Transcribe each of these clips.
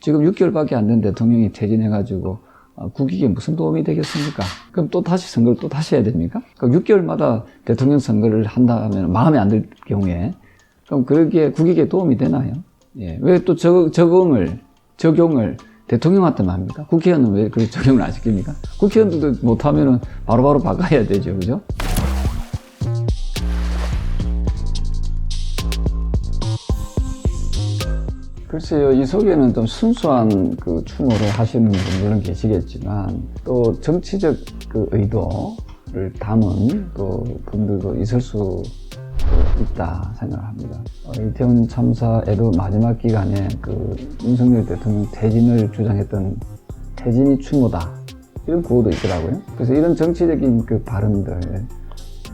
지금 6개월밖에 안 된 대통령이 퇴진해가지고 국익에 무슨 도움이 되겠습니까? 그럼 또 다시 선거를 또 다시 해야 됩니까? 그럼 6개월마다 대통령 선거를 한다면 마음에 안 들 경우에 그럼 그러기에 국익에 도움이 되나요? 예. 왜 또 적용을 대통령한테만 합니까? 국회의원은 왜 그 적용을 안 시킵니까? 국회의원들도 못하면은 바로바로 바꿔야 되죠. 그죠? 글쎄요, 이 속에는 좀 순수한 그 추모를 하시는 분들은 계시겠지만, 또 정치적 그 의도를 담은 또 분들도 있을 수 있다 생각을 합니다. 이태원 참사에도 마지막 기간에 그 윤석열 대통령 퇴진을 주장했던 퇴진이 추모다, 이런 구호도 있더라고요. 그래서 이런 정치적인 그 발언들,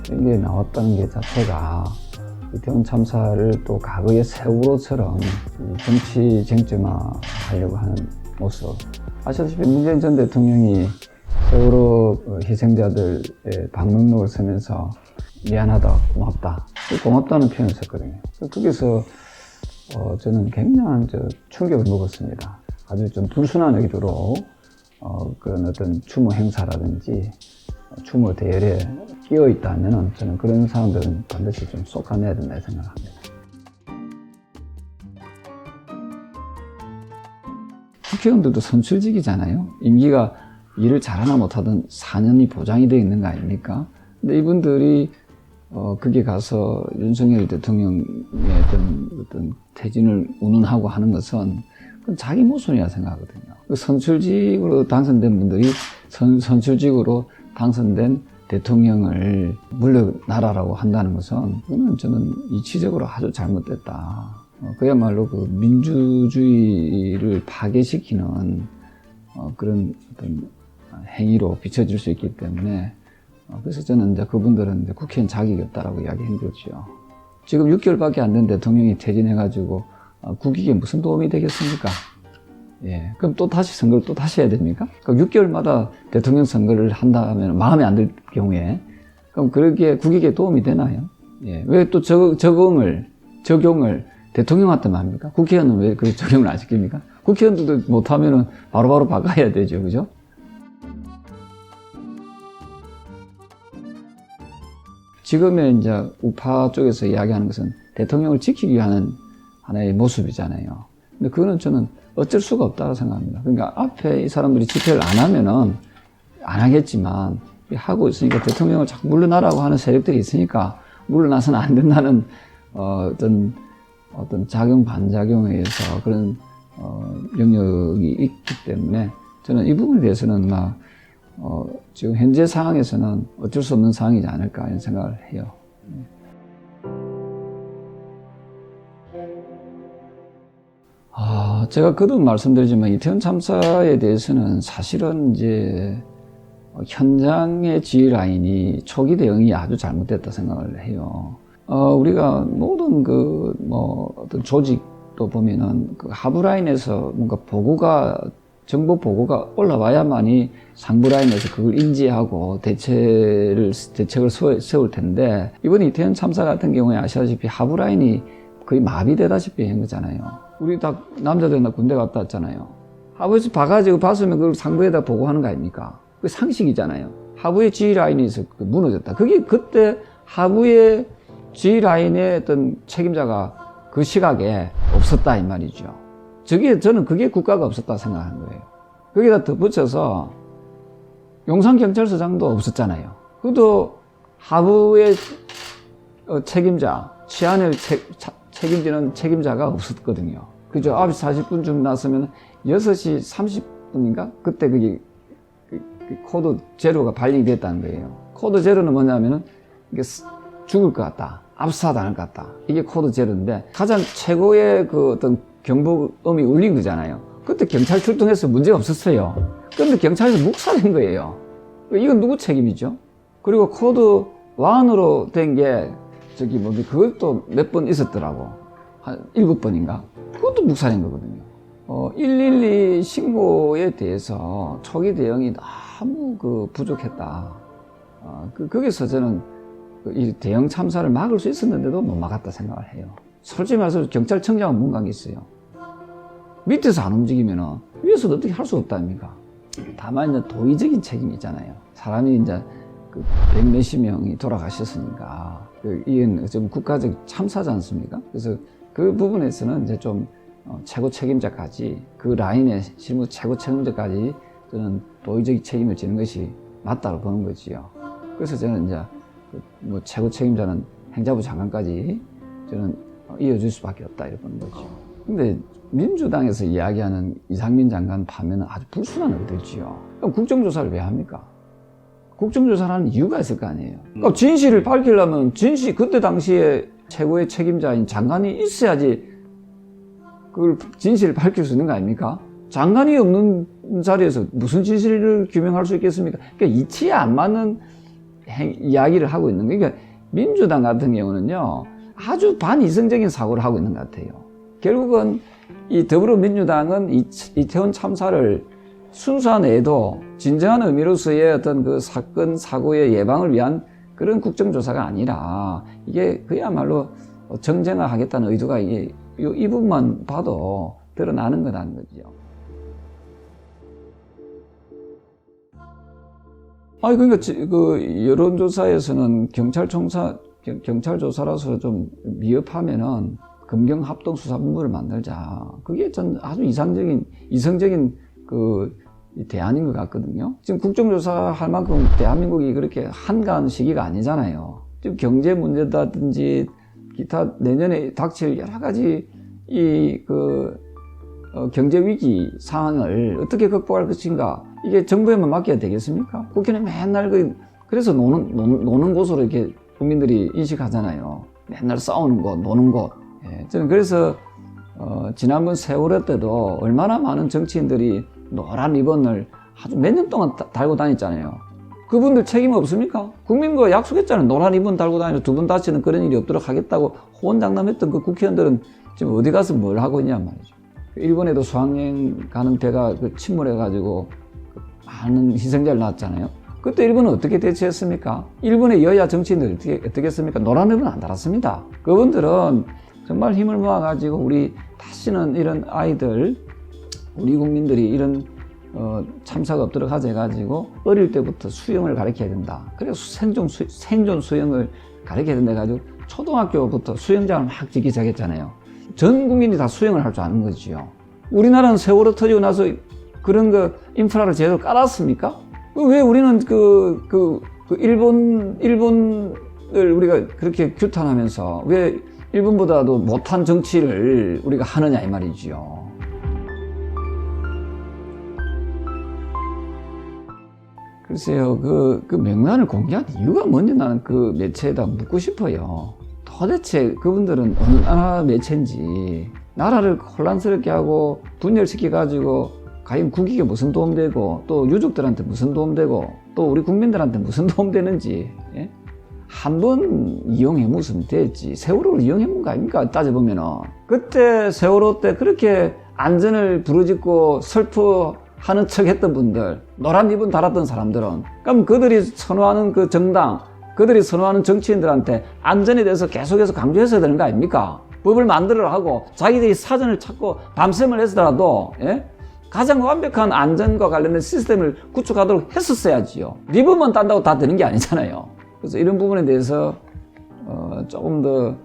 이런 게 나왔다는 게 자체가 이태원 참사를 또 과거의 세월호처럼 정치 쟁점화 하려고 하는 모습. 아시다시피 문재인 전 대통령이 세월호 희생자들의 방명록을 쓰면서 미안하다, 고맙다. 고맙다는 표현을 썼거든요. 거기서 저는 굉장한 충격을 먹었습니다. 아주 좀 불순한 의도로 그런 어떤 추모 행사라든지 추모 대열에 끼어 있다면 저는 그런 사람들은 반드시 좀 쏟아내야 된다 생각합니다. 국회의원들도 선출직이잖아요. 임기가 일을 잘하나 못하든 4년이 보장이 되어 있는 거 아닙니까? 근데 이분들이 거기 가서 윤석열 대통령의 어떤 퇴진을 운운하고 하는 것은 그건 자기 모순이라 생각하거든요. 선출직으로 당선된 분들이 선출직으로 당선된 대통령을 물러나라라고 한다는 것은 그거는 저는 이치적으로 아주 잘못됐다. 그야말로 그 민주주의를 파괴시키는 그런 어떤 행위로 비춰질 수 있기 때문에 그래서 저는 이제 그분들은 이제 국회의원 자격이 없다라고 이야기한 거죠. 지금 6개월밖에 안 된 대통령이 퇴진해가지고 국익에 무슨 도움이 되겠습니까? 예. 그럼 또 다시 선거를 또 다시 해야 됩니까? 그럼 6개월마다 대통령 선거를 한다면 마음에 안 들 경우에 그럼 그러기에 국익에 도움이 되나요? 예. 왜 또 적용을 대통령한테만 합니까? 국회의원은 왜 그 적용을 안 시킵니까? 국회의원들도 못하면은 바로바로 바꿔야 되죠. 그죠? 지금의 이제 우파 쪽에서 이야기하는 것은 대통령을 지키기 위한 하나의 모습이잖아요. 근데 그거는 저는 어쩔 수가 없다고 생각합니다. 그러니까 앞에 이 사람들이 집회를 안 하면은 안 하겠지만 하고 있으니까 대통령을 자꾸 물러나라고 하는 세력들이 있으니까 물러나서는 안 된다는 어떤 작용 반작용에 의해서 그런 영역이 있기 때문에 저는 이 부분에 대해서는 지금 현재 상황에서는 어쩔 수 없는 상황이지 않을까 이런 생각을 해요. 제가 거듭 말씀드리지만 이태원 참사에 대해서는 사실은 이제 현장의 지휘 라인이 초기 대응이 아주 잘못됐다 생각을 해요. 우리가 모든 어떤 조직도 보면은 그 하부 라인에서 뭔가 정보 보고가 올라와야만이 상부 라인에서 그걸 인지하고 대책을 세울 텐데, 이번 이태원 참사 같은 경우에 아시다시피 하부 라인이 거의 마비되다시피 한 거잖아요. 우리 다 남자들 다 군대 갔다 왔잖아요. 하부에서 봐가지고 봤으면 그걸 상부에다 보고하는 거 아닙니까? 그 상식이잖아요. 하부의 지휘 라인이 무너졌다. 그게 그때 하부의 지휘 라인의 어떤 책임자가 그 시각에 없었다 이 말이죠. 저는 그게 국가가 없었다 생각하는 거예요. 거기다 덧붙여서 용산경찰서장도 없었잖아요. 그것도 하부의 책임자, 치안을 책임지는 책임자가 없었거든요. 그죠? 9시 40분쯤 났으면 6시 30분인가? 그때 그게 코드 제로가 발령이 됐다는 거예요. 코드 제로는 뭐냐면은 이게 죽을 것 같다. 압사당할 것 같다. 이게 코드 제로인데 가장 최고의 그 어떤 경보음이 울린 거잖아요. 그때 경찰 출동해서 문제가 없었어요. 그런데 경찰에서 묵살한 거예요. 이건 누구 책임이죠? 그리고 코드 1으로 된 게 그것도 몇 번 있었더라고. 한 7번인가? 그것도 묵살한 거거든요. 112 신고에 대해서 초기 대응이 너무 부족했다. 거기서 저는 이 대형 참사를 막을 수 있었는데도 못 막았다 생각을 해요. 솔직히 말해서 경찰청장은 문각이 있어요. 밑에서 안 움직이면은 위에서도 어떻게 할 수 없다 아닙니까? 다만 이제 도의적인 책임이 있잖아요. 사람이 이제 그 100몇십 명이 돌아가셨으니까 이건 좀 국가적 참사지 않습니까? 그래서 그 부분에서는 이제 좀 최고 책임자까지 그 라인의 실무 최고 책임자까지 저는 도의적 책임을 지는 것이 맞다고 보는 거지요. 그래서 저는 이제 뭐 최고 책임자는 행자부 장관까지 저는 이어줄 수밖에 없다 이렇게 보는 거죠. 근데 민주당에서 이야기하는 이상민 장관 파면은 아주 불순한 의도지요. 그럼 국정조사를 왜 합니까? 국정조사를 하는 이유가 있을 거 아니에요. 그러니까 진실을 밝히려면 그때 당시에 최고의 책임자인 장관이 있어야지 그걸 진실을 밝힐 수 있는 거 아닙니까? 장관이 없는 자리에서 무슨 진실을 규명할 수 있겠습니까? 그러니까 이치에 안 맞는 이야기를 하고 있는 거예요. 그러니까 민주당 같은 경우는요, 아주 반이성적인 사고를 하고 있는 것 같아요. 결국은 이 더불어민주당은 이태원 참사를 순수한 애도 진정한 의미로서의 어떤 그 사건, 사고의 예방을 위한 그런 국정조사가 아니라 이게 그야말로 정쟁화하겠다는 의도가 이 부분만 봐도 드러나는 거라는 거죠. 그러니까 그 여론조사에서는 경찰 조사라서 좀 미흡하면은 검경합동수사본부를 만들자. 그게 전 아주 이성적인 그 대안인 것 같거든요. 지금 국정조사 할 만큼 대한민국이 그렇게 한가한 시기가 아니잖아요. 지금 경제 문제다든지 기타 내년에 닥칠 여러 가지 경제 위기 상황을 어떻게 극복할 것인가. 이게 정부에만 맡겨야 되겠습니까? 국회는 맨날 그래서 노는 곳으로 이렇게 국민들이 인식하잖아요. 맨날 싸우는 곳, 노는 곳. 예, 저는 그래서 지난번 세월호 때도 얼마나 많은 정치인들이 노란 리본을 아주 몇 년 동안 달고 다녔잖아요. 그분들 책임 없습니까? 국민과 약속했잖아요. 노란 리본 달고 다니면서 두 번 다시는 그런 일이 없도록 하겠다고 호언장담했던 그 국회의원들은 지금 어디 가서 뭘 하고 있냐 말이죠. 일본에도 수학여행 가는 배가 침몰해가지고 많은 희생자를 낳았잖아요. 그때 일본은 어떻게 대처했습니까? 일본의 여야 정치인들 어떻게 했습니까? 노란 리본 안 달았습니다. 그분들은 정말 힘을 모아가지고 우리 다시는 이런 아이들, 우리 국민들이 이런 참사가 없도록 하자 해가지고 어릴 때부터 수영을 가르쳐야 된다. 그래서 생존 수영을 가르쳐야 된다 해가지고 초등학교부터 수영장을 막 짓기 시작했잖아요. 전 국민이 다 수영을 할 줄 아는 거지요. 우리나라는 세월호 터지고 나서 그런 거 인프라를 제대로 깔았습니까? 왜 우리는 일본을 우리가 그렇게 규탄하면서 왜 일본보다도 못한 정치를 우리가 하느냐 이 말이지요. 글쎄요, 그 명단을 공개한 이유가 뭔지 나는 그 매체에다 묻고 싶어요. 도대체 그분들은 어느 나라 매체인지, 나라를 혼란스럽게 하고 분열시켜가지고 과연 국익에 무슨 도움되고 또 유족들한테 무슨 도움되고 또 우리 국민들한테 무슨 도움되는지, 예? 한번 이용해보면 됐지. 세월호를 이용해본 거 아닙니까? 따져보면은. 그때 세월호 때 그렇게 안전을 부르짖고 슬퍼하는 척 했던 분들, 노란 리본 달았던 사람들은, 그럼 그들이 선호하는 그 정당, 그들이 선호하는 정치인들한테 안전에 대해서 계속해서 강조했어야 되는 거 아닙니까? 법을 만들어라 하고 자기들이 사전을 찾고 밤샘을 해서라도, 예? 가장 완벽한 안전과 관련된 시스템을 구축하도록 했었어야지요. 리본만 딴다고 다 되는 게 아니잖아요. 그래서 이런 부분에 대해서 조금 더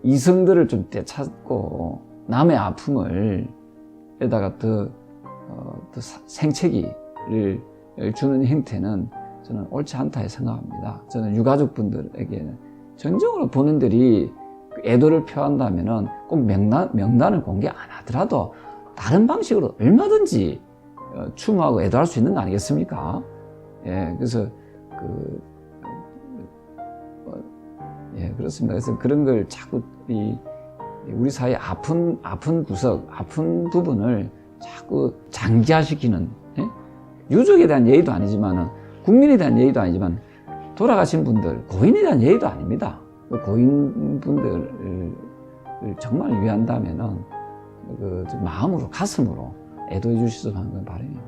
이성들을 좀 되찾고 남의 아픔을 에다가 더 생채기를 주는 형태는 저는 옳지 않다 생각합니다. 저는 유가족분들에게는 정정으로 본인들이 애도를 표한다면은 꼭 명단을 공개 안 하더라도 다른 방식으로 얼마든지 추모하고 애도할 수 있는 거 아니겠습니까? 예, 그래서 예, 그렇습니다. 그래서 그런 걸 자꾸 우리 사회 아픈 구석, 아픈 부분을 자꾸 장기화시키는, 예? 유족에 대한 예의도 아니지만은 국민에 대한 예의도 아니지만 돌아가신 분들, 고인에 대한 예의도 아닙니다. 그 고인분들을 정말 위한다면은 마음으로, 가슴으로 애도해 주시도록 하는 건 바람입니다.